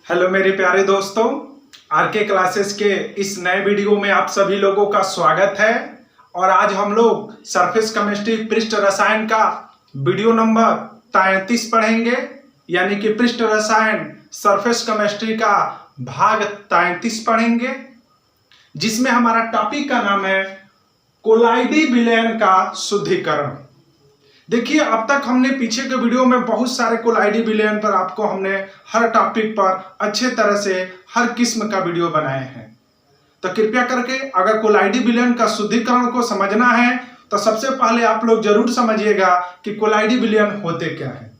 Hello मेरे प्यारे दोस्तों, आरके क्लासेस के इस नए वीडियो में आप सभी लोगों का स्वागत है। और आज हम लोग सरफेस केमिस्ट्री पृष्ठ रसायन का वीडियो नंबर 33 पढ़ेंगे, यानी कि पृष्ठ रसायन सरफेस केमिस्ट्री का भाग 33 पढ़ेंगे, जिसमें हमारा टॉपिक का नाम है कोलाइडी विलयन का शुद्धिकरण। देखिए, अब तक हमने पीछे के वीडियो में बहुत सारे कोलाइडी विलयन पर आपको हमने हर टॉपिक पर अच्छे तरह से हर किस्म का वीडियो बनाए हैं। तो कृपया करके अगर कोलाइडी विलयन का शुद्धिकरण को समझना है तो सबसे पहले आप लोग जरूर समझिएगा कि कोलाइडी विलयन होते क्या है।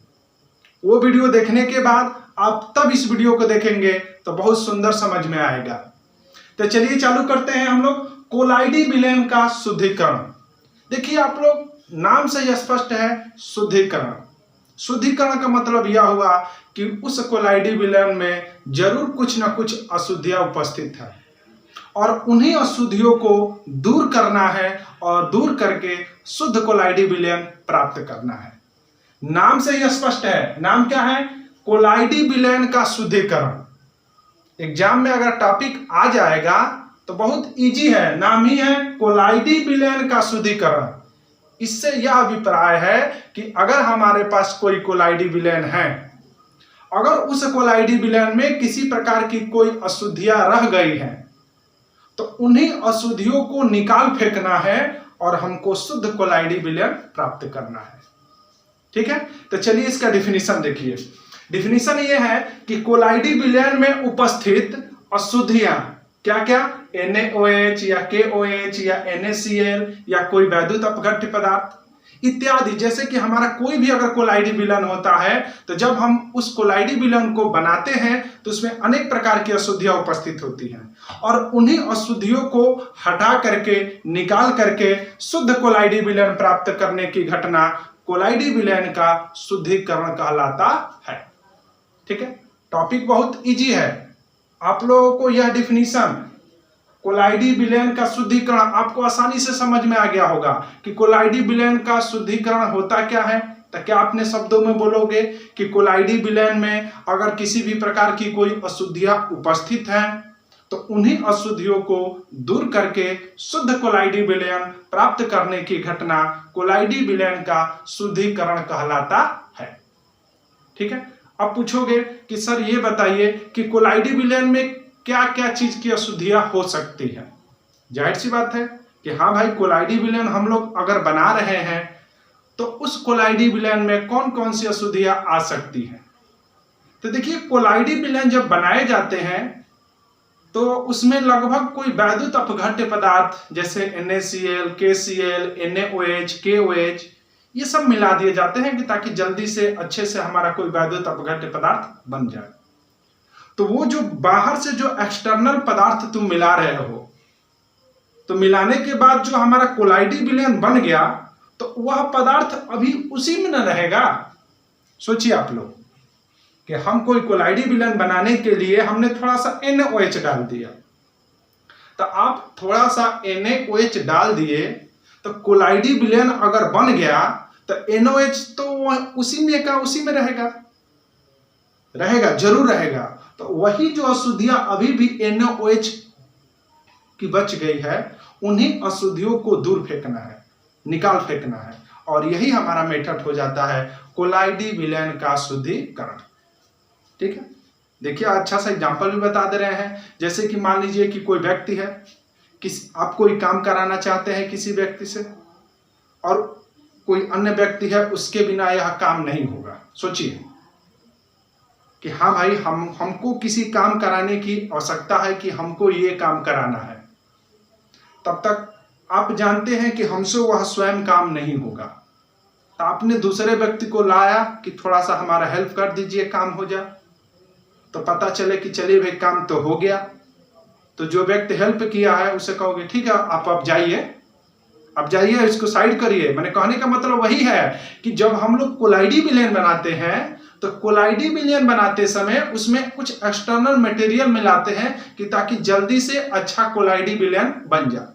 वो वीडियो देखने के बाद आप तब इस वीडियो को देखेंगे तो बहुत सुंदर समझ में आएगा। तो चलिए चालू करते हैं हम लोग कोलाइडी विलयन का शुद्धिकरण। देखिए, आप लोग नाम से यह स्पष्ट है, शुद्धिकरण। शुद्धिकरण का मतलब यह हुआ कि उस कोलाइडी विलयन में जरूर कुछ न कुछ अशुद्धियां उपस्थित है और उन्हीं अशुद्धियों को दूर करना है और दूर करके शुद्ध कोलाइडी विलयन प्राप्त करना है। नाम से यह स्पष्ट है। नाम क्या है? कोलाइडी विलयन का शुद्धिकरण। एग्जाम में अगर टॉपिक आ जाएगा तो बहुत इजी है, नाम ही है कोलाइडी विलयन का शुद्धिकरण। इससे यह अभिप्राय है कि अगर हमारे पास कोई कोलाइडी विलयन है, अगर उस कोलाइडी विलयन में किसी प्रकार की कोई अशुद्धियां रह गई हैं, तो उन्हीं अशुद्धियों को निकाल फेंकना है और हमको शुद्ध कोलाइडी विलयन प्राप्त करना है। ठीक है, तो चलिए इसका डिफिनीशन देखिए। डिफिनीशन यह है कि कोलाइडी विलयन में उपस्थित अशुद्धियां क्या क्या, NaOH या KOH या NaCl या कोई वैद्युत अपघट्य पदार्थ इत्यादि। जैसे कि हमारा कोई भी अगर कोलाइडी विलयन होता है तो जब हम उस कोलाइडी विलयन को बनाते हैं तो उसमें अनेक प्रकार की अशुद्धियां उपस्थित होती हैं और उन्हीं अशुद्धियों को हटा करके निकाल करके शुद्ध कोलाइडी विलयन प्राप्त करने की घटना कोलाइडी विलयन का शुद्धिकरण कहलाता है। ठीक है, टॉपिक बहुत इजी है। आप लोगों को यह डिफिनीशन कोलाइडी विलयन का शुद्धिकरण आपको आसानी से समझ में आ गया होगा कि कोलाइडी विलयन का शुद्धिकरण होता क्या है। तो क्या अपने शब्दों में बोलोगे कि कोलाइडी विलयन में अगर किसी भी प्रकार की कोई अशुद्धियां उपस्थित हैं तो उन्हीं अशुद्धियों को दूर करके शुद्ध कोलाइडी विलयन प्राप्त करने की घटना कोलाइडी विलयन का शुद्धिकरण कहलाता है। ठीक है, अब पूछोगे कि सर ये बताइए कि कोलाइडी विलयन में क्या क्या चीज की अशुद्धियां हो सकती है। जाहिर सी बात है कि हाँ भाई, कोलाइडी विलयन हम लोग अगर बना रहे हैं तो उस कोलाइडी विलयन में कौन कौन सी अशुद्धियां आ सकती हैं। तो देखिए, कोलाइडी विलयन जब बनाए जाते हैं तो उसमें लगभग कोई वैद्युत अपघट्य पदार्थ जैसे NaCl, KCl, NaOH, KOH ये सब मिला दिए जाते हैं कि ताकि जल्दी से अच्छे से हमारा कोई वैद्युत अपघट्य पदार्थ बन जाए। तो वो जो बाहर से जो एक्सटर्नल पदार्थ तुम मिला रहे हो, तो मिलाने के बाद जो हमारा कोलाइडी विलयन बन गया तो वह पदार्थ अभी उसी में न रहेगा। सोचिए आप लोग कि हम कोई कोलाइडी विलयन बनाने के लिए हमने थोड़ा सा NaOH डाल दिया, तो आप थोड़ा सा NaOH डाल दिए तो कोलाइडी विलयन अगर बन गया तो NaOH तो उसी में का उसी में रहेगा, जरूर रहेगा। तो वही जो अशुद्धियां अभी भी NaOH की बच गई है, उन्हीं अशुद्धियों को दूर फेंकना है, निकाल फेंकना है, और यही हमारा मेथड हो जाता है कोलाइडी विलयन का शुद्धिकरण। ठीक है, देखिए अच्छा सा एग्जांपल भी बता दे रहे हैं। जैसे कि मान लीजिए कि कोई व्यक्ति है, आप कोई काम कराना चाहते हैं किसी व्यक्ति से और कोई अन्य व्यक्ति है, उसके बिना यह काम नहीं होगा। सोचिए कि हाँ भाई, हमको किसी काम कराने की आवश्यकता है कि हमको ये काम कराना है, तब तक आप जानते हैं कि हमसे वह स्वयं काम नहीं होगा, तो आपने दूसरे व्यक्ति को लाया कि थोड़ा सा हमारा हेल्प कर दीजिए, काम हो जाए। तो पता चले कि चलिए भाई काम तो हो गया, तो जो व्यक्ति हेल्प किया है उसे कहोगे ठीक है आप अब जाइए इसको साइड करिए। मैंने कहने का मतलब वही है कि जब हम लोग कोलाइडी विलयन बनाते हैं तो कोलाइडी विलयन बनाते समय उसमें कुछ एक्सटर्नल मटेरियल मिलाते हैं कि ताकि जल्दी से अच्छा कोलाइडी विलयन बन जाए।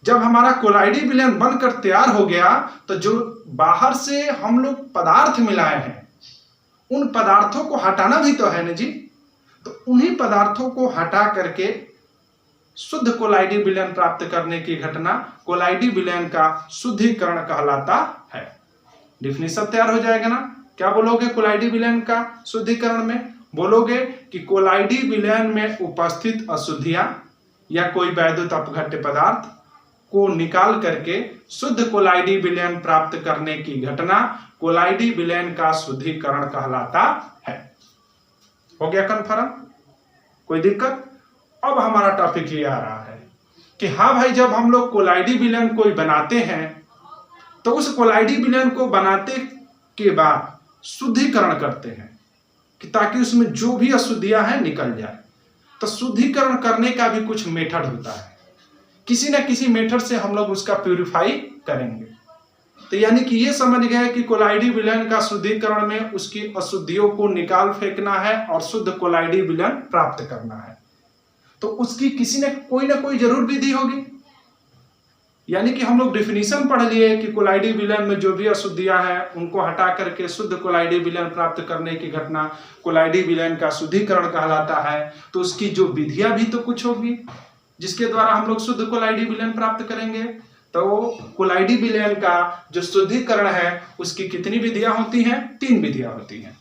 जब हमारा कोलाइडी विलयन बनकर तैयार हो गया तो जो बाहर से हम लोग पदार्थ मिलाए हैं उन पदार्थों को हटाना भी तो है ना जी। तो उन्हीं पदार्थों को हटा करके शुद्ध कोलाइडी विलयन प्राप्त करने की घटना कोलाइडी विलयन का शुद्धिकरण कहलाता है। डिफिनेशन तैयार हो जाएगा ना। क्या बोलोगे कोलाइडी विलयन का शुद्धिकरण में? बोलोगे कि कोलाइडी विलयन में उपस्थित अशुद्धियां या कोई वैद्युत अपघट्य पदार्थ को निकाल करके शुद्ध कोलाइडी विलयन प्राप्त करने की घटना कोलाइडी विलयन का शुद्धिकरण कहलाता है। हो गया कन्फर्म? कोई दिक्कत? अब हमारा टॉपिक ये आ रहा है कि हाँ भाई, जब हम लोग कोलाइडी विलयन कोई बनाते हैं तो उस कोलाइडी विलयन को बनाते के बाद शुद्धिकरण करते हैं कि ताकि उसमें जो भी अशुद्धियां हैं निकल जाए। तो शुद्धिकरण करने का भी कुछ मेथड होता है, किसी न किसी मेथड से हम लोग उसका प्यूरिफाई करेंगे। तो यानी कि ये समझ गए कि कोलाइडी विलयन का शुद्धिकरण में उसकी अशुद्धियों को निकाल फेंकना है और शुद्ध कोलाइडी विलयन प्राप्त करना है। तो उसकी किसी ने कोई ना कोई जरूर विधि होगी। यानी कि हम लोग डेफिनेशन पढ़ लिए कि कोलाइडी विलयन में जो भी अशुद्धियां हैं उनको हटा करके शुद्ध कोलाइडी विलयन प्राप्त करने की घटना कोलाइडी विलयन का शुद्धिकरण कहलाता है। तो उसकी जो विधियां भी तो कुछ होगी जिसके द्वारा हम लोग शुद्ध कोलाइडी विलयन प्राप्त करेंगे। तो कोलाइडी विलयन का जो शुद्धिकरण है उसकी कितनी विधियां होती हैं? 3 विधियां होती हैं।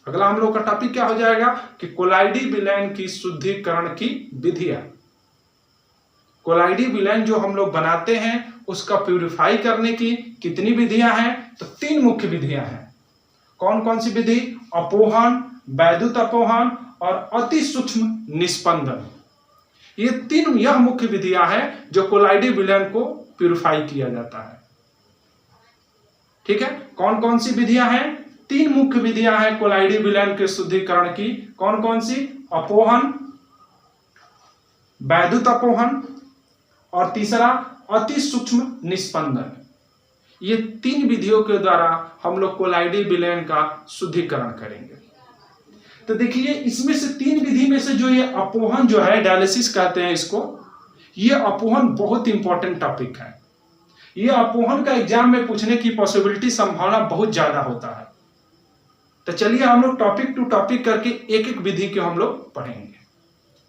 अगला हम लोग का टॉपिक क्या हो जाएगा कि कोलाइडी विलयन की शुद्धिकरण की विधियां। कोलाइडी विलयन जो हम लोग बनाते हैं उसका प्यूरिफाई करने की कितनी विधियां हैं? तो 3 मुख्य विधियां हैं। कौन कौन सी विधि? अपोहन, वैद्युत अपोहन और अति सूक्ष्म निस्पंदन। ये 3 यह मुख्य विधियां हैं जो कोलाइडी विलयन को प्यूरिफाई किया जाता है। ठीक है, कौन कौन सी विधियां हैं? 3 मुख्य विधियां हैं कोलाइडी विलयन के शुद्धिकरण की। कौन कौन सी? अपोहन, वैद्युत अपोहन और तीसरा अति सूक्ष्म निस्पंदन। ये 3 विधियों के द्वारा हम लोग कोलाइडी विलयन का शुद्धिकरण करेंगे। तो देखिए इसमें से 3 विधि में से जो ये अपोहन जो है, डायलिसिस कहते हैं इसको, ये अपोहन बहुत इंपॉर्टेंट टॉपिक है। ये अपोहन का एग्जाम में पूछने की पॉसिबिलिटी संभावना बहुत ज्यादा होता है। तो चलिए हम लोग टॉपिक टू टॉपिक करके एक एक विधि को हम लोग पढ़ेंगे।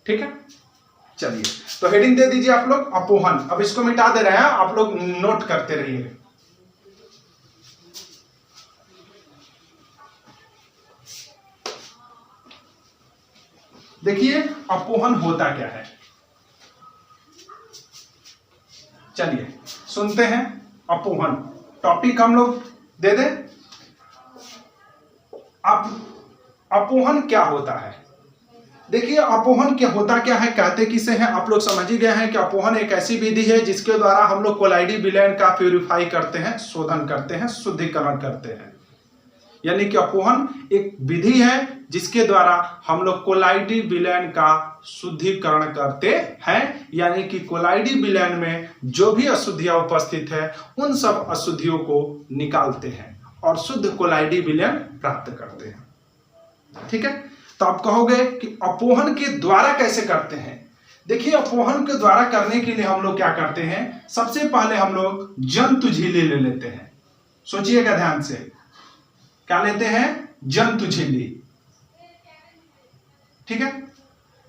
ठीक है, चलिए तो हेडिंग दे दीजिए आप लोग अपोहन। अब इसको मिटा दे रहे हैं, आप लोग नोट करते रहिए। देखिए अपोहन होता क्या है, चलिए सुनते हैं। अपोहन टॉपिक हम लोग दे दें। अब अपोहन क्या होता है? देखिए अपोहन क्या होता क्या है, कहते किसे हैं, आप लोग समझ ही गए हैं कि अपोहन एक ऐसी विधि है जिसके द्वारा हम लोग कोलाइडी विलयन का प्यूरिफाई करते हैं, शोधन करते हैं, शुद्धिकरण करते हैं। यानी कि अपोहन एक विधि है जिसके द्वारा हम लोग कोलाइडी विलयन का शुद्धिकरण करते हैं। यानी कि कोलाइडी विलयन में जो भी अशुद्धियां उपस्थित है उन सब अशुद्धियों को निकालते हैं और शुद्ध कोलाइडी विलयन प्राप्त करते हैं। ठीक है, तो आप कहोगे कि अपोहन के द्वारा कैसे करते हैं? देखिए अपोहन के द्वारा करने के लिए हम लोग क्या करते हैं, सबसे पहले हम लोग जंतु झिल्ली ले लेते हैं। सोचिएगा ध्यान से, क्या लेते हैं? जंतु झिल्ली। ठीक है,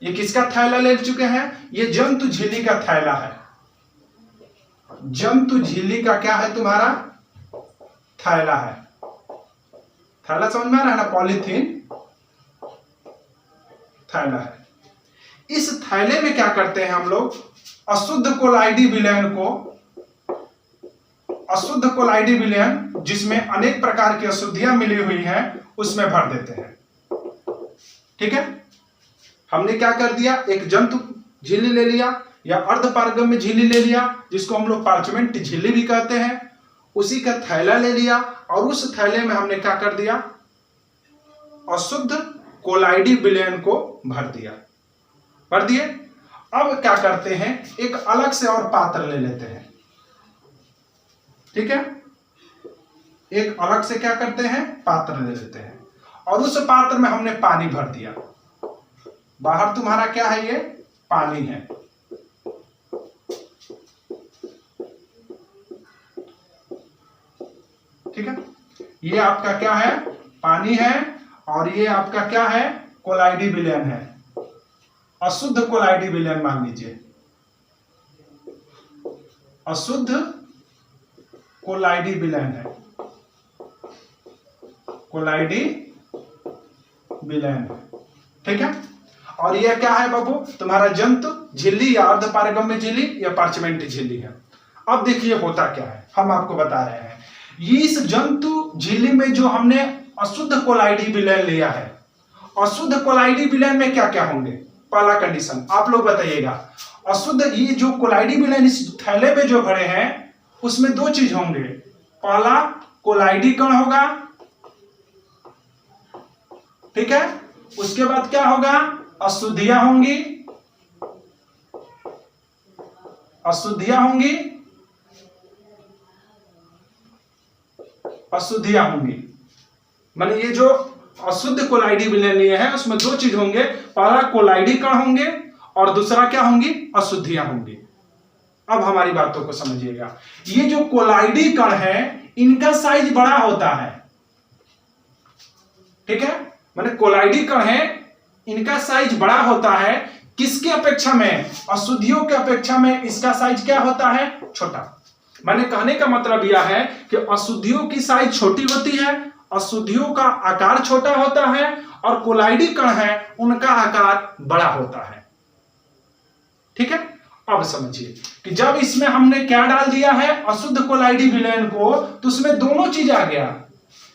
ये किसका थैला ले चुके हैं? ये जंतु झिल्ली का थैला है। जंतु झिल्ली का क्या है तुम्हारा? थैला है। थैला समझ में आ रहा है ना, पॉलीथीन थैला है। इस थैले में क्या करते हैं हम लोग? अशुद्ध कोलाइडी विलयन जिसमें अनेक प्रकार की अशुद्धियां मिली हुई हैं उसमें भर देते हैं। ठीक है, हमने क्या कर दिया, एक जंतु झिल्ली ले लिया या अर्धपारगम्य झिल्ली ले लिया जिसको हम लोग पार्चमेंट झिल्ली भी कहते हैं, उसी का थैला ले लिया और उस थैले में हमने क्या कर दिया, अशुद्ध कोलाइडी विलयन को भर दिए। अब क्या करते हैं, एक अलग से और पात्र ले लेते हैं। ठीक है, एक अलग से क्या करते हैं, पात्र ले लेते हैं और उस पात्र में हमने पानी भर दिया। बाहर तुम्हारा क्या है, ये पानी है। ठीक है, ये आपका क्या है, पानी है, और ये आपका क्या है, कोलाइडी विलयन है, अशुद्ध कोलाइडी विलयन मान लीजिए, अशुद्ध कोलाइडी विलयन है, कोलाइडी विलयन है। ठीक है, और यह क्या है बाबू, तुम्हारा जंतु झिल्ली या अर्धपारगम्य झिल्ली या पार्चमेंट झिल्ली है। अब देखिए होता क्या है, हम आपको बता रहे हैं, ये इस जंतु झिल्ली में जो हमने अशुद्ध कोलाइडी विलयन लिया है, अशुद्ध कोलाइडी विलयन में क्या क्या होंगे, पहला कंडीशन आप लोग बताइएगा, अशुद्ध ये जो कोलाइडी विलयन इस थैले में जो भरे हैं उसमें दो चीज होंगे, पहला कोलाइडी कण होगा, ठीक है, उसके बाद क्या होगा, अशुद्धियां होंगी, अशुद्धियां होंगी, अशुद्धियां होंगी। माने ये जो अशुद्ध कोलाइडी विलयन लिए हैं उसमें दो चीज होंगे, पहला कोलाइडी कण होंगे और दूसरा क्या होंगी, अशुद्धियां होंगी। अब हमारी बातों को समझिएगा, ये जो कोलाइडी कण है इनका साइज बड़ा होता है, ठीक है, माने कोलाइडी कण है इनका साइज बड़ा होता है, किसके अपेक्षा में, अशुद्धियों के अपेक्षा में इसका साइज क्या होता है, छोटा। मैंने कहने का मतलब यह है कि अशुद्धियों की साइज छोटी होती है, अशुद्धियों का आकार छोटा होता है, और कोलाइडी कण है उनका आकार बड़ा होता है। ठीक है, अब समझिए कि जब इसमें हमने क्या डाल दिया है, अशुद्ध कोलाइडी विलयन को, तो उसमें दोनों चीज आ गया,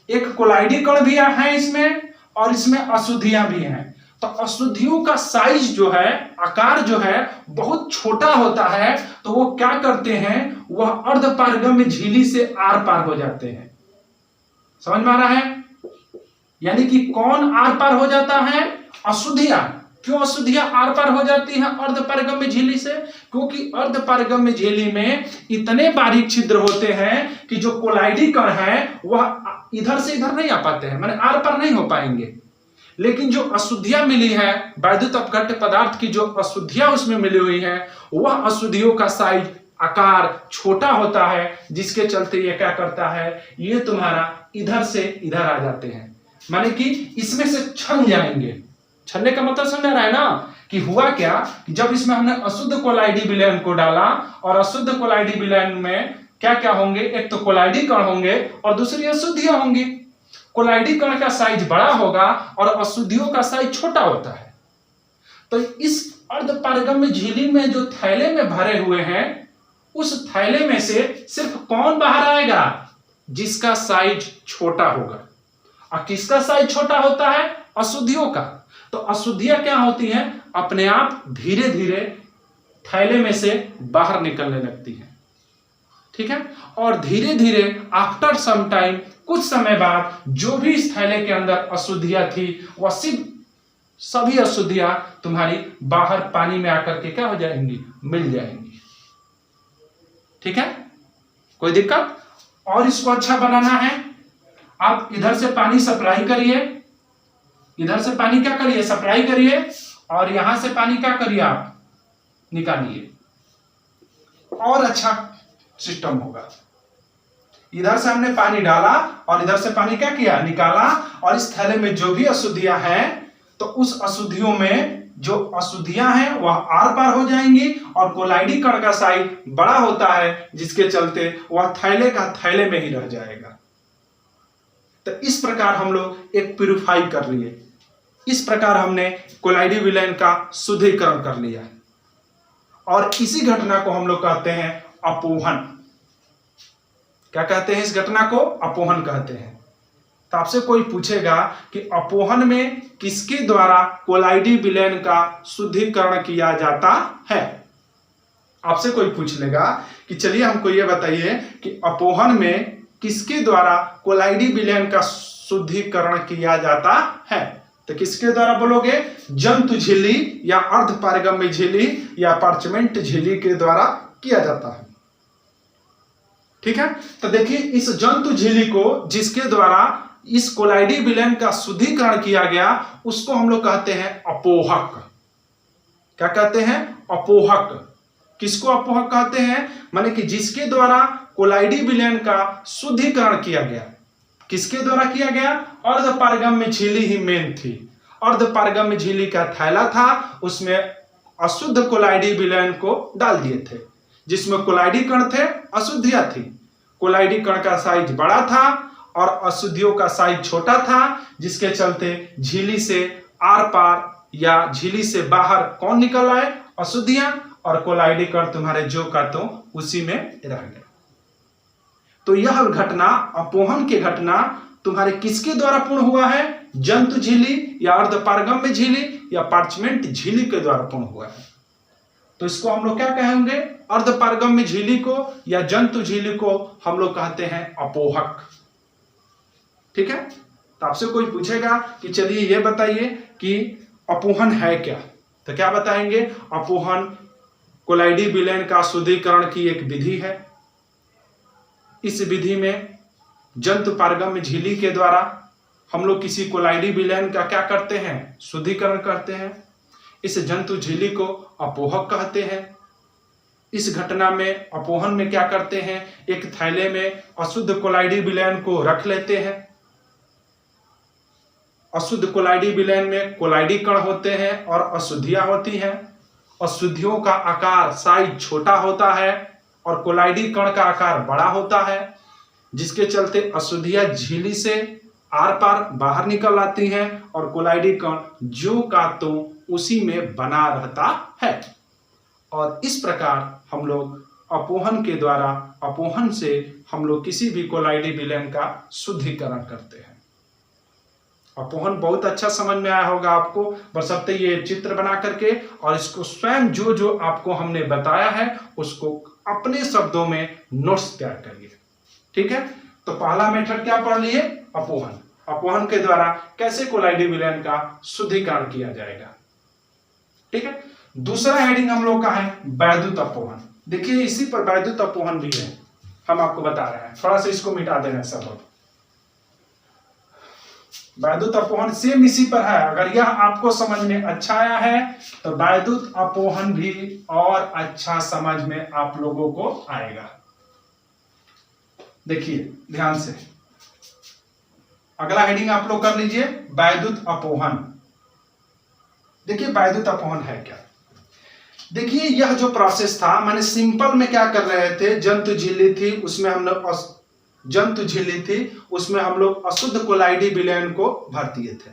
एक कोलाइडी कण भी है इसमें और इसमें अशुद्धियां भी हैं। तो अशुद्धियों का साइज जो है, आकार जो है बहुत छोटा होता है, तो वो क्या करते हैं, वह अर्धपारगम्य झिल्ली से आर पार हो जाते हैं। समझ में आ रहा है, यानी कि कौन आर पार हो जाता है, अशुद्धियां। क्यों अशुद्धियां आर पार हो जाती हैं अर्धपारगम्य झिल्ली से, क्योंकि अर्धपारगम्य झिल्ली में इतने बारीक छिद्र होते हैं कि जो कोलाइडी कण है वह इधर से इधर नहीं आ पाते हैं, माने आर पार नहीं हो पाएंगे। लेकिन जो अशुद्धियां मिली है, वैद्युत अपघट्य पदार्थ की जो अशुद्धियां उसमें मिली हुई है, वह अशुद्धियों का साइज, आकार छोटा होता है, जिसके चलते ये क्या करता है, ये तुम्हारा इधर से इधर आ जाते हैं, माने कि इसमें से छन जाएंगे। छनने का मतलब समझ रहा है ना, कि हुआ क्या कि जब इसमें हमने अशुद्ध कोलाइडी विलयन को डाला, और अशुद्ध कोलाइडी विलयन में क्या क्या होंगे, एक तो कोलाइडी कण होंगे और दूसरी अशुद्धियां होंगी। कोलाइडी कण का साइज बड़ा होगा और अशुद्धियों का साइज छोटा होता है। तो इस अर्धपारगम्य झिल्ली में जो थैले में भरे हुए हैं, उस थैले में से सिर्फ कौन बाहर आएगा, जिसका साइज छोटा होगा। और किसका साइज छोटा होता है, अशुद्धियों का। तो अशुद्धियां क्या होती हैं, अपने आप धीरे धीरे थैले में से बाहर निकलने लगती हैं, ठीक है, और धीरे धीरे आफ्टर सम टाइम, कुछ समय बाद, जो भी इस थैले के अंदर अशुद्धियां थी वह सभी अशुद्धियां तुम्हारी बाहर पानी में आकर के क्या हो जाएंगी, मिल जाएंगी। ठीक है, कोई दिक्कत। और इसको अच्छा बनाना है, आप इधर से पानी सप्लाई करिए, इधर से पानी क्या करिए, सप्लाई करिए, और यहां से पानी क्या करिए, आप निकालिए, और अच्छा सिस्टम होगा। इधर से हमने पानी डाला और इधर से पानी क्या किया, निकाला, और इस थैले में जो भी अशुद्धियां हैं, तो उस अशुद्धियों में जो अशुद्धियां हैं वह आर पार हो जाएंगी, और कोलाइडी कण का साइज बड़ा होता है, जिसके चलते वह थैले का थैले में ही रह जाएगा। तो इस प्रकार हम लोग एक प्यूरिफाई कर लिए, इस प्रकार हमने कोलाइडी विलयन का शुद्धिकरण कर लिया, और इसी घटना को हम लोग कहते हैं अपोहन। क्या कहते हैं इस घटना को, अपोहन कहते हैं। तो आपसे कोई पूछेगा कि अपोहन में किसके द्वारा कोलाइडी विलयन का शुद्धिकरण किया जाता है। आपसे कोई पूछ लेगा कि चलिए हमको ये बताइए कि अपोहन में किसके द्वारा कोलाइडी विलयन का शुद्धिकरण किया जाता है, तो किसके द्वारा बोलोगे, जंतु झिल्ली या अर्धपारगम्य झिल्ली या पार्चमेंट झिल्ली के द्वारा किया जाता है। ठीक है, तो देखिए इस जंतु झिल्ली को जिसके द्वारा इस कोलाइडी विलयन का शुद्धिकरण किया गया, उसको हम लोग कहते हैं अपोहक। क्या कहते हैं, अपोहक। किसको अपोहक कहते हैं, माने कि जिसके द्वारा कोलाइडी विलयन का शुद्धिकरण किया गया, किसके द्वारा किया गया? अर्धपारगम्य झिल्ली ही मेन थी। अर्धपारगम्य झिल्ली का थैला था, उसमें अशुद्ध कोलाइडी विलयन को डाल दिए थे, जिसमें कोलाइडी कण थे, अशुद्धियां थी। कोलाइडी कण का साइज बड़ा था और अशुद्धियों का साइज छोटा था, जिसके चलते झिल्ली से आर पार या झिल्ली से बाहर कौन निकल आए? अशुद्धियां, और कोलाइडी कण तुम्हारे जो का तो उसी में रह गए। तो यह घटना, अपोहन की घटना तुम्हारे किसके द्वारा पूर्ण हुआ है? जंतु झिल्ली या अर्धपारगम्य झिल्ली या पार्चमेंट झिल्ली के द्वारा पूर्ण हुआ है। तो इसको हम लोग क्या कहेंगे? अर्धपारगम्य झिल्ली को या जंतु झिल्ली को हम लोग कहते हैं अपोहक। ठीक है। तो आपसे कोई पूछेगा कि चलिए ये बताइए कि अपोहन है क्या, तो क्या बताएंगे? अपोहन कोलाइडी विलयन का शुद्धिकरण की एक विधि है। इस विधि में जंतु पारगम्य झिल्ली के द्वारा हम लोग किसी कोलाइडी विलयन का क्या करते हैं? शुद्धिकरण करते हैं। इस जंतु झिल्ली को अपोहक कहते हैं। इस घटना में अपोहन में क्या करते हैं? एक थैले में अशुद्ध कोलाइडी विलयन को रख लेते हैं। अशुद्ध कोलाइडी विलयन में कोलाइडी कण होते हैं और अशुद्धियां होती हैं। अशुद्धियों का आकार साइज छोटा होता है और कोलाइडी कण का आकार बड़ा होता है, जिसके चलते अशुद्धियां झिल्ली से आर पार बाहर निकल आती हैं और कोलाइडी कण जो का तो उसी में बना रहता है। और इस प्रकार हम लोग अपोहन के द्वारा, अपोहन से हम लोग किसी भी कोलाइडी विलयन का शुद्धिकरण करते हैं। अपोहन बहुत अच्छा समझ में आया होगा आपको, बशर्ते ये चित्र बना करके और इसको स्वयं जो जो आपको हमने बताया है उसको अपने शब्दों में नोट्स तैयार करिए। ठीक है। तो पहला मेथड क्या पढ़ लिए? अपोहन। अपोहन के द्वारा कैसे कोलाइडी विलयन का शुद्धिकरण किया जाएगा। ठीक है। दूसरा हेडिंग हम लोग का है वैद्युत अपोहन। देखिए इसी पर वैद्युत अपोहन भी है, हम आपको बता रहे हैं। थोड़ा सा इसको मिटा देना सब। वैद्युत अपोहन सेम इसी पर है। अगर यह आपको समझ में अच्छा आया है तो वैद्युत अपोहन भी और अच्छा समझ में आप लोगों को आएगा। देखिए ध्यान से, अगला हेडिंग आप लोग कर लीजिए वैद्युत अपोहन। देखिए वैद्युत अपोहन है क्या? देखिए यह जो प्रोसेस था, मैंने सिंपल में क्या कर रहे थे, जंतु झिल्ली थी उसमें हम लोग अशुद्ध कोलाइडी विलयन को भर दिए थे।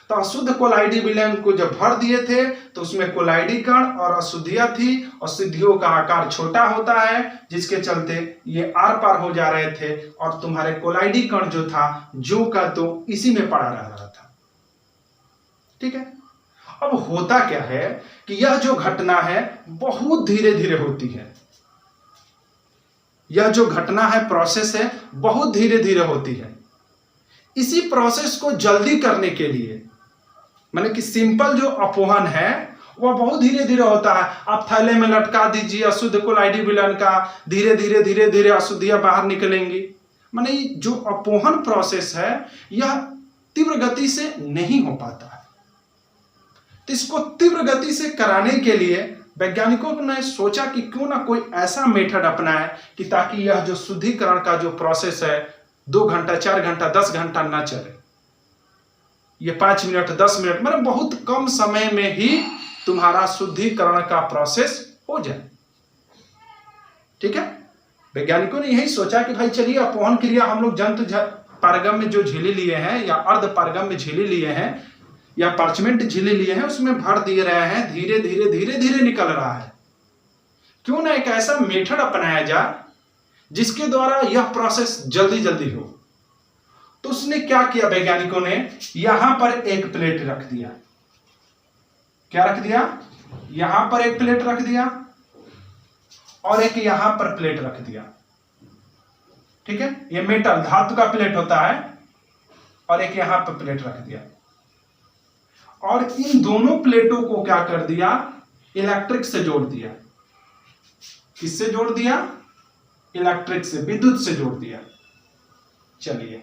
तो अशुद्ध कोलाइडी विलयन को जब भर दिए थे तो उसमें कोलाइडी कण और अशुद्धियां थी। अशुद्धियों का आकार छोटा होता है, जिसके चलते ये आर पार हो जा रहे थे और तुम्हारे कोलाइडी कण जो था जो का तो इसी में पड़ा रह रहा था। ठीक है। अब होता क्या है कि यह जो घटना है बहुत धीरे धीरे होती है। यह जो घटना है, प्रोसेस है, बहुत धीरे धीरे होती है। इसी प्रोसेस को जल्दी करने के लिए, माने कि सिंपल जो अपोहन है वह बहुत धीरे धीरे होता है। आप थैले में लटका दीजिए अशुद्ध कोलाइडी विलयन का, धीरे धीरे अशुद्धियां बाहर निकलेंगी। माने जो अपोहन प्रोसेस है यह तीव्र गति से नहीं हो पाता है। तो इसको तीव्र गति से कराने के लिए वैज्ञानिकों ने सोचा कि क्यों ना कोई ऐसा मेथड अपनाए कि ताकि यह जो शुद्धिकरण का जो प्रोसेस है 2 घंटा 4 घंटा 10 घंटा ना चले, ये 5 मिनट 10 मिनट मतलब बहुत कम समय में ही तुम्हारा शुद्धिकरण का प्रोसेस हो जाए। ठीक है। वैज्ञानिकों ने यही सोचा कि भाई चलिए अपोहन क्रिया हम लोग जंतु पारगम्य जो झिल्ली लिए हैं या अर्ध पारगम्य झिल्ली लिए हैं या पार्चमेंट झिल्ली लिए हैं उसमें भर दिए रहे हैं, धीरे धीरे निकल रहा है। क्यों ना एक ऐसा मेथड अपनाया जाए जिसके द्वारा यह प्रोसेस जल्दी जल्दी हो। तो उसने क्या किया, वैज्ञानिकों ने यहां पर एक प्लेट रख दिया। क्या रख दिया? यहां पर एक प्लेट रख दिया और एक यहां पर प्लेट रख दिया। ठीक है। ये मेटल धातु का प्लेट होता है और एक यहां पर प्लेट रख दिया और इन दोनों प्लेटों को क्या कर दिया, इलेक्ट्रिक से जोड़ दिया। किससे जोड़ दिया? इलेक्ट्रिक से, विद्युत से जोड़ दिया। चलिए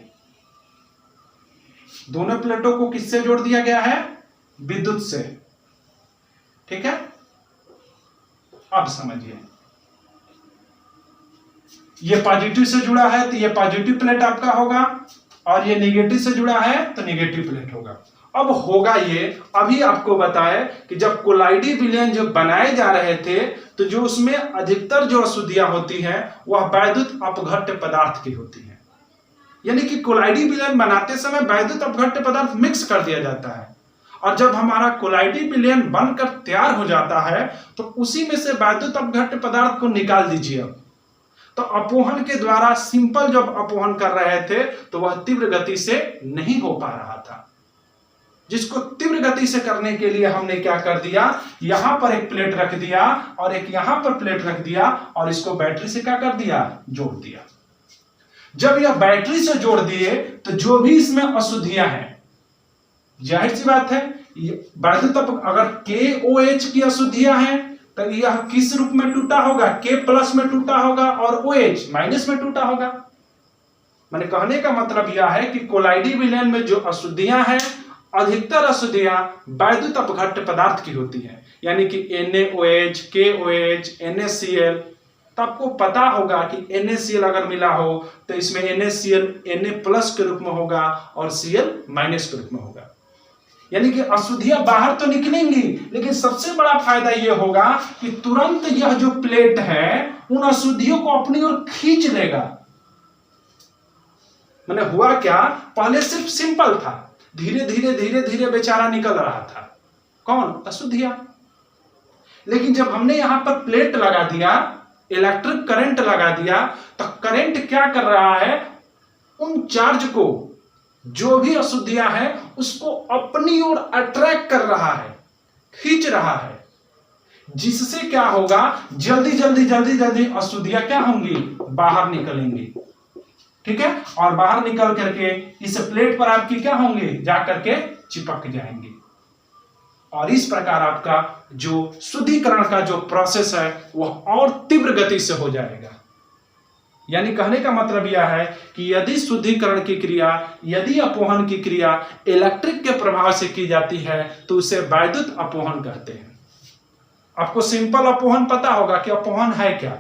दोनों प्लेटों को किससे जोड़ दिया गया है? विद्युत से। ठीक है। अब समझिए, ये पॉजिटिव से जुड़ा है तो ये पॉजिटिव प्लेट आपका होगा और ये निगेटिव से जुड़ा है तो निगेटिव प्लेट होगा। अब होगा ये, अभी आपको बताए कि जब कोलाइडी विलयन जो बनाए जा रहे थे तो जो उसमें अधिकतर जो अशुद्धियां होती हैं वह वैद्युत अपघट्य पदार्थ की होती हैं। यानी कि कोलाइडी विलयन बनाते समय वैद्युत अपघट्य पदार्थ मिक्स कर दिया जाता है, और जब हमारा कोलाइडी विलयन बनकर तैयार हो जाता है तो उसी में से वैद्युत अपघट्य पदार्थ को निकाल दीजिए। अब तो अपोहन के द्वारा सिंपल जब अपोहन कर रहे थे तो वह तीव्र गति से नहीं हो पा रहा था, जिसको तीव्र गति से करने के लिए हमने क्या कर दिया, यहां पर एक प्लेट रख दिया और एक यहां पर प्लेट रख दिया और इसको बैटरी से क्या कर दिया, जोड़ दिया। जब यह बैटरी से जोड़ दिए तो जो भी इसमें अशुद्धियां हैं, जाहिर सी बात है वैद्युत अगर KOH की अशुद्धियां हैं तो यह किस रूप में टूटा होगा, K+ में टूटा होगा और OH- में टूटा होगा। मैंने कहने का मतलब यह है कि कोलाइडी विलयन में जो अशुद्धियां हैं, अधिकतर अशुद्धियां वैद्युत अपघट्य पदार्थ की होती हैं, यानी कि NaOH, KOH, NaCl। तो आपको पता होगा कि NaCl अगर मिला हो तो इसमें NaCl Na+ के रूप में होगा और Cl- के रूप में होगा। यानी कि अशुद्धियां बाहर तो निकलेंगी, लेकिन सबसे बड़ा फायदा यह होगा कि तुरंत यह जो प्लेट है उन अशुद्धियों को अपनी ओर खींच लेगा। मैंने हुआ क्या, पहले सिर्फ सिंपल था, धीरे धीरे धीरे धीरे बेचारा निकल रहा था, कौन, अशुद्धियां। लेकिन जब हमने यहां पर प्लेट लगा दिया, इलेक्ट्रिक करंट लगा दिया, तो करंट क्या कर रहा है, उन चार्ज को, जो भी अशुद्धियां हैं उसको अपनी ओर अट्रैक्ट कर रहा है, खींच रहा है, जिससे क्या होगा, जल्दी जल्दी जल्दी जल्दी अशुद्धियां क्या होंगी, बाहर निकलेंगी। ठीक है, और बाहर निकल करके इस प्लेट पर आपकी क्या होंगे, जाकर के चिपक जाएंगे, और इस प्रकार आपका जो शुद्धिकरण का जो प्रोसेस है वह और तीव्र गति से हो जाएगा। यानी कहने का मतलब यह है कि यदि शुद्धिकरण की क्रिया, यदि अपोहन की क्रिया इलेक्ट्रिक के प्रभाव से की जाती है तो उसे वैद्युत अपोहन कहते हैं। आपको सिंपल अपोहन पता होगा कि अपोहन है क्या।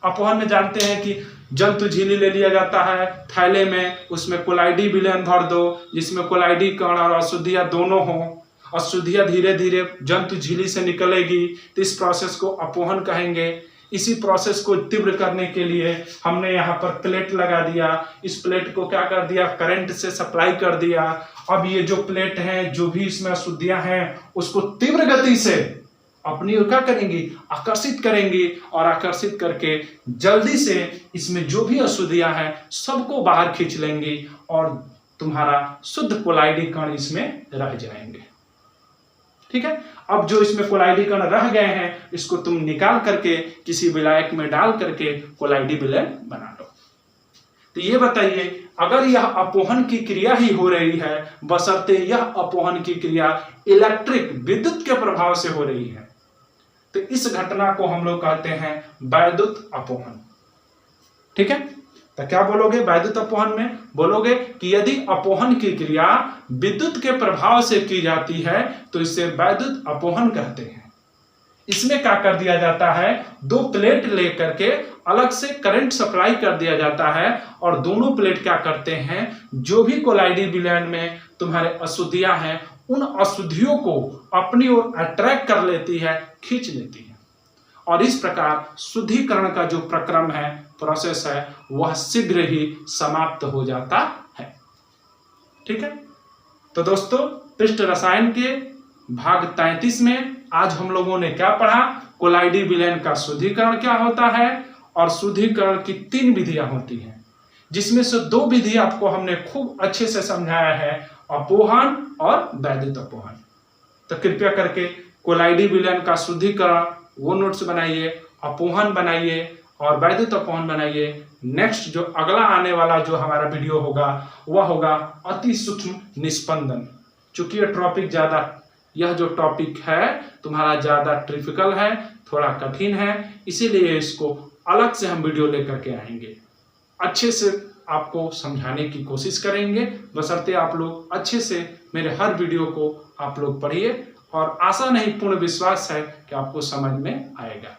अपोहन में जानते हैं कि जंतु झिल्ली ले लिया जाता है थैले में, उसमें कोलाइडी विलयन भर दो, जिसमें कोलाइडी कण और अशुद्धियां दोनों हों, अशुद्धियां धीरे धीरे जंतु झिल्ली से निकलेगी, तो इस प्रोसेस को अपोहन कहेंगे। इसी प्रोसेस को तीव्र करने के लिए हमने यहाँ पर प्लेट लगा दिया, इस प्लेट को क्या कर दिया, करंट से सप्लाई कर दिया। अब ये जो प्लेट है, जो भी इसमें अशुद्धियां हैं, उसको तीव्र गति से अपनी ओर क्या करेंगी, आकर्षित करेंगी, और आकर्षित करके जल्दी से इसमें जो भी अशुद्धियां हैं सबको बाहर खींच लेंगी और तुम्हारा शुद्ध कोलाइडी कण इसमें रह जाएंगे। ठीक है, अब जो इसमें कोलाइडी कण रह गए हैं इसको तुम निकाल करके किसी विलायक में डाल करके कोलाइडी विलयन बना लो। तो ये बताइए, अगर यह अपोहन की क्रिया ही हो रही है, बशर्ते यह अपोहन की क्रिया इलेक्ट्रिक विद्युत के प्रभाव से हो रही है, तो इस घटना को हम लोग कहते हैं वैद्युत अपोहन। ठीक है, तो क्या बोलोगे वैद्युत अपोहन में, बोलोगे कि यदि अपोहन की क्रिया विद्युत के प्रभाव से की जाती है तो इसे वैद्युत अपोहन कहते हैं। इसमें क्या कर दिया जाता है, दो प्लेट लेकर के अलग से करंट सप्लाई कर दिया जाता है, और दोनों प्लेट क्या करते हैं, जो भी कोलाइडी विलयन में तुम्हारे अशुद्धियां हैं उन अशुद्धियों को अपनी ओर अट्रैक्ट कर लेती है, खींच लेती है, और इस प्रकार शुद्धिकरण का जो प्रक्रम है, प्रोसेस है, वह शीघ्र ही समाप्त हो जाता है। ठीक है, तो दोस्तों पृष्ठ रसायन के भाग 33 में आज हम लोगों ने क्या पढ़ा, कोलाइडी विलयन का शुद्धिकरण क्या होता है, और शुद्धिकरण की 3 विधियां होती हैं, जिसमें से 2 विधि आपको हमने खूब अच्छे से समझाया है, अपोहन और वैद्युत अपोहन। तो कृपया करके कोलाइडी विलयन का शुद्धिकरण वो नोट्स बनाइए, अपोहन बनाइए और वैद्युत अपोहन बनाइए। नेक्स्ट जो अगला आने वाला जो हमारा वीडियो होगा वह होगा अति सूक्ष्म निस्पंदन। चूंकि यह जो टॉपिक है तुम्हारा ज्यादा ट्रिपिकल है, थोड़ा कठिन है, इसीलिए इसको अलग से हम वीडियो लेकर के आएंगे, अच्छे से आपको समझाने की कोशिश करेंगे, बशर्ते आप लोग अच्छे से मेरे हर वीडियो को आप लोग पढ़िए, और आशा नहीं पूर्ण विश्वास है कि आपको समझ में आएगा।